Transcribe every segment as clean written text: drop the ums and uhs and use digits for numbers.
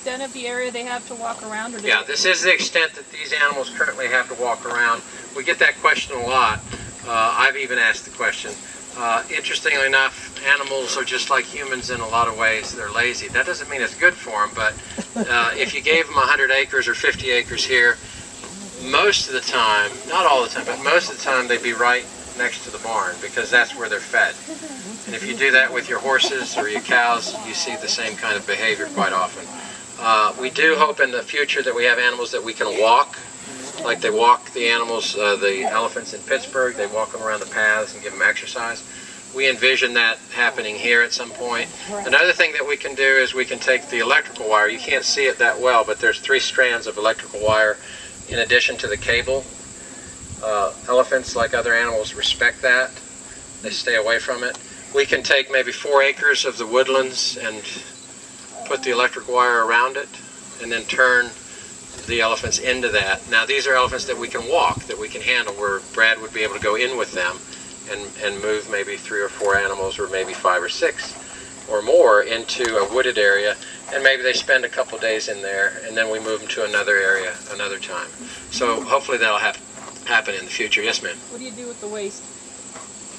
extent of the area they have to walk around? Or yeah, this is the extent that these animals currently have to walk around. We get that question a lot. I've even asked the question. Interestingly enough, animals are just like humans in a lot of ways. They're lazy. That doesn't mean it's good for them, but if you gave them 100 acres or 50 acres here, most of the time, not all the time, but most of the time they'd be right next to the barn because that's where they're fed. And if you do that with your horses or your cows, you see the same kind of behavior quite often. We do hope in the future that we have animals that we can walk, like they walk the animals, the elephants in Pittsburgh. They walk them around the paths and give them exercise. We envision that happening here at some point. Another thing that we can do is we can take the electrical wire. You can't see it that well, but there's 3 strands of electrical wire in addition to the cable. Elephants, like other animals, respect that. They stay away from it. We can take maybe 4 acres of the woodlands and put the electric wire around it and then turn the elephants into that. Now these are elephants that we can walk, that we can handle, where Brad would be able to go in with them and move maybe 3 or 4 animals, or maybe 5 or 6 or more into a wooded area, and maybe they spend a couple days in there and then we move them to another area another time. So hopefully that'll happen in the future. Yes, ma'am? What do you do with the waste?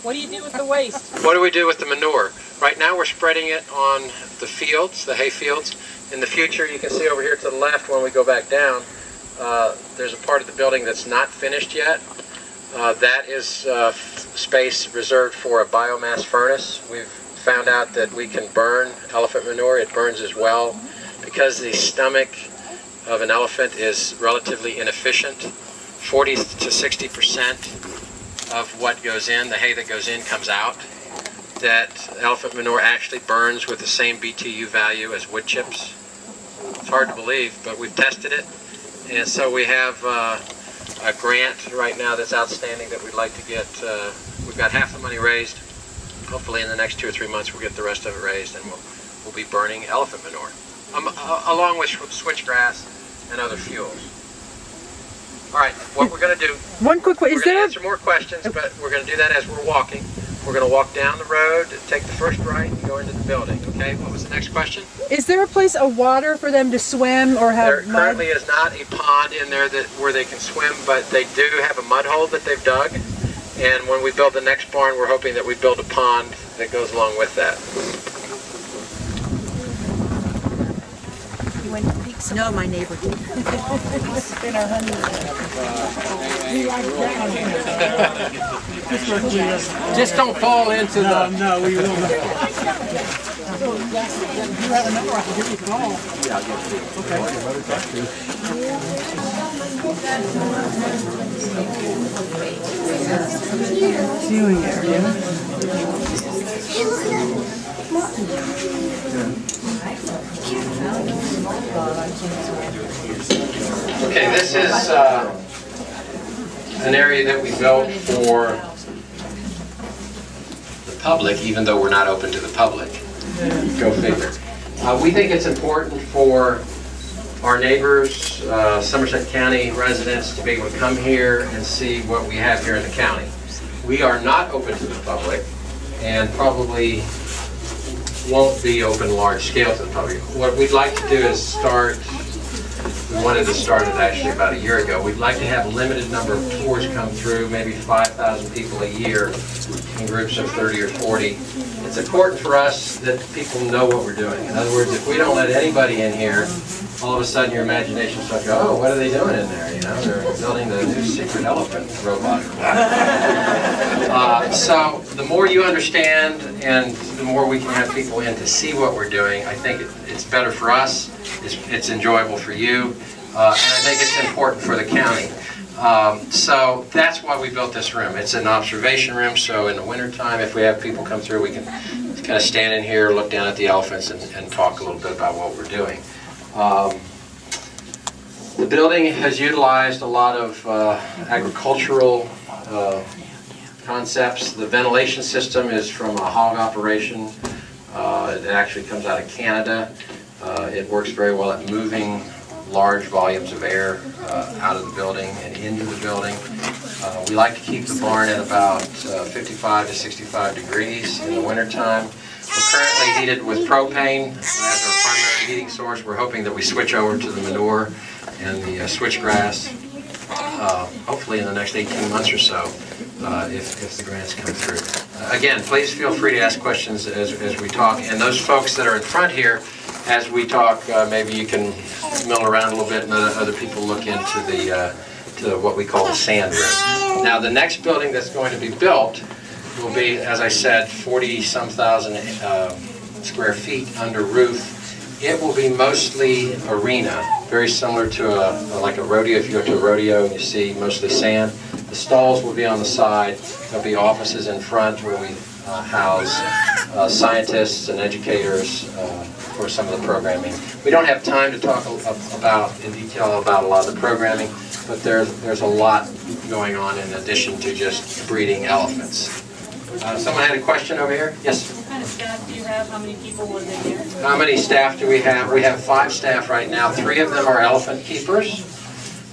What do you do with the waste? What do we do with the manure? Right now we're spreading it on the fields, the hay fields. In the future, you can see over here to the left when we go back down, there's a part of the building that's not finished yet. That is space reserved for a biomass furnace. We've found out that we can burn elephant manure. It burns as well. Because the stomach of an elephant is relatively inefficient, 40 to 60% of what goes in, the hay that goes in, comes out. That elephant manure actually burns with the same BTU value as wood chips. It's hard to believe, but we've tested it. And so we have a grant right now that's outstanding that we'd like to get. We've got half the money raised. Hopefully in the next 2 or 3 months we'll get the rest of it raised, and we'll be burning elephant manure, along with switchgrass and other fuels. All right, what we're going to do, one quick question. We're going to answer more questions, but we're going to do that as we're walking. We're going to walk down the road, take the first right, and go into the building. Okay, what was the next question? Is there a place of water for them to swim or have There mud? currently is not a pond in there where they can swim, but they do have a mud hole that they've dug. And when we build the next barn, we're hoping that we build a pond that goes along with that. You went to peek? No, my neighbor did. In our honeymoon. Just don't fall into the... No, we will not. You have a number, I can give you a call. Yeah, I'll get you. Okay. Viewing area. Okay, this is an area that we built for the public, even though we're not open to the public. Go figure. We think it's important for our neighbors, Somerset County residents, to be able to come here and see what we have here in the county. We are not open to the public, and probably won't be open large scale to the public. What we'd like to do is start, we wanted to start it actually about a year ago. We'd like to have a limited number of tours come through, maybe 5,000 people a year in groups of 30 or 40. It's important for us that people know what we're doing. In other words, if we don't let anybody in here, all of a sudden your imagination starts to go, oh, what are they doing in there? You know, they're building the new secret elephant robot. So the more you understand and the more we can have people in to see what we're doing, I think it's better for us, it's enjoyable for you, and I think it's important for the county. So that's why we built this room. It's an observation room, so in the wintertime, if we have people come through, we can kind of stand in here, look down at the elephants, and talk a little bit about what we're doing. The building has utilized a lot of agricultural concepts. The ventilation system is from a hog operation. It actually comes out of Canada. It works very well at moving large volumes of air out of the building and into the building. We like to keep the barn at about 55 to 65 degrees in the wintertime. We're currently heated with propane as our primary feeding source. We're hoping that we switch over to the manure and the switchgrass, hopefully in the next 18 months or so, if the grants come through. Again, please feel free to ask questions as we talk. And those folks that are in front here, as we talk, maybe you can mill around a little bit and let other people look into the to what we call the sand room. Now, the next building that's going to be built will be, as I said, 40-some thousand square feet under roof. It will be mostly arena, very similar to like a rodeo. If you go to a rodeo and you see mostly sand, the stalls will be on the side. There'll be offices in front where we house scientists and educators for some of the programming. We don't have time to talk in detail about a lot of the programming, but there's a lot going on in addition to just breeding elephants. Someone had a question over here? Yes? What kind of staff do you have? How many people live in here? How many staff do we have? We have 5 staff right now. 3 of them are elephant keepers.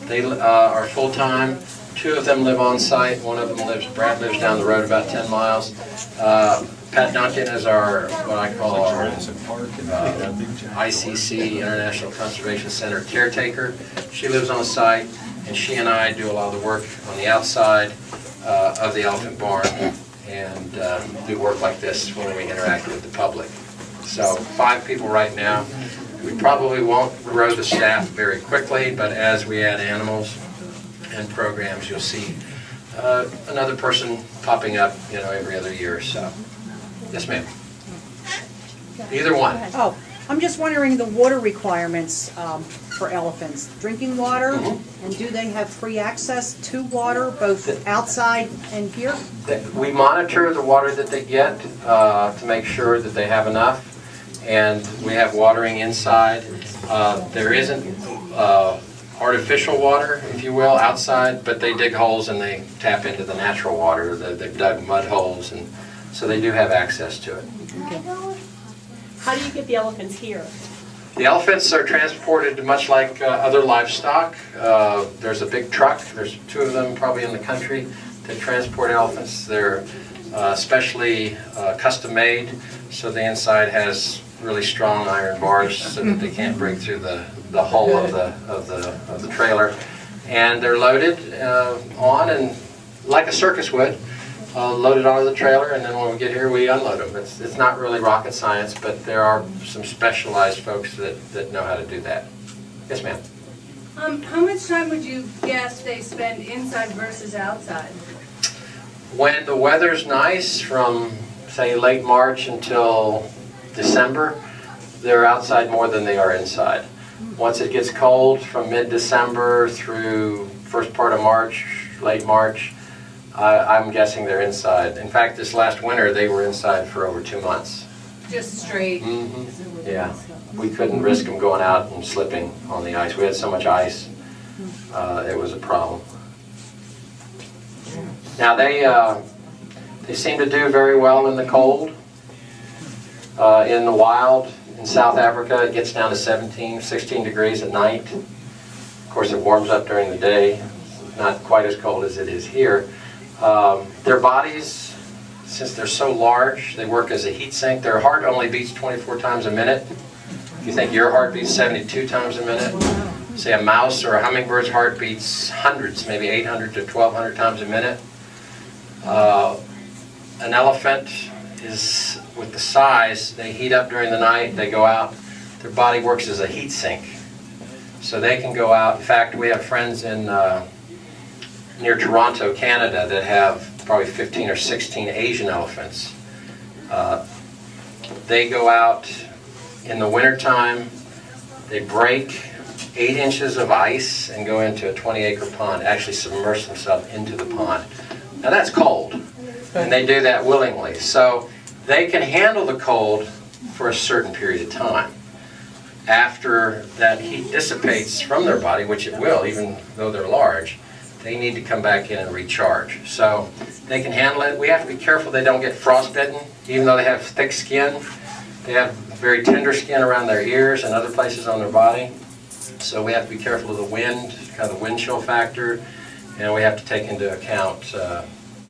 They are full-time. 2 of them live on site. One of them Brad lives down the road about 10 miles. Pat Duncan is our, what I call our ICC, International Conservation Center caretaker. She lives on site, and she and I do a lot of the work on the outside of the elephant barn, and do work like this when we interact with the public. So 5 people right now. We probably won't grow the staff very quickly, but as we add animals and programs, you'll see another person popping up, every other year or so. Yes, ma'am. Either one. Oh, I'm just wondering the water requirements for elephants. Drinking water, and do they have free access to water, both outside and here? We monitor the water that they get to make sure that they have enough, and we have watering inside. There isn't artificial water, if you will, outside, but they dig holes and they tap into the natural water. They've dug mud holes, and so they do have access to it. Okay. How do you get the elephants here? The elephants are transported much like other livestock. There's a big truck. There's 2 of them probably in the country that transport elephants. They're specially custom made, so the inside has really strong iron bars so that they can't break through the hull of the trailer. And they're loaded on, and like a circus would, loaded onto the trailer, and then when we get here we unload them. It's not really rocket science, but there are some specialized folks that know how to do that. Yes, ma'am. How much time would you guess they spend inside versus outside? When the weather's nice, from say late March until December, they're outside more than they are inside. Once it gets cold, from mid-December through first part of March, late March, I'm guessing they're inside. In fact, this last winter they were inside for over 2 months. Just straight? Yeah, we couldn't risk them going out and slipping on the ice. We had so much ice, it was a problem. Now they seem to do very well in the cold. In the wild, in South Africa, it gets down to 17, 16 degrees at night. Of course, it warms up during the day. Not quite as cold as it is here. Their bodies, since they're so large, they work as a heat sink. Their heart only beats 24 times a minute. If you think your heart beats 72 times a minute, say a mouse or a hummingbird's heart beats hundreds, maybe 800 to 1,200 times a minute. An elephant is, with the size, they heat up during the night, they go out, their body works as a heat sink. So they can go out. In fact, we have friends in near Toronto, Canada, that have probably 15 or 16 Asian elephants. They go out in the wintertime, they break 8 inches of ice and go into a 20-acre pond, actually submerge themselves into the pond. Now that's cold, and they do that willingly. So they can handle the cold for a certain period of time. After that heat dissipates from their body, which it will, even though they're large, they need to come back in and recharge. So they can handle it. We have to be careful they don't get frostbitten, even though they have thick skin. They have very tender skin around their ears and other places on their body. So we have to be careful of the wind, kind of the wind chill factor, and we have to take into account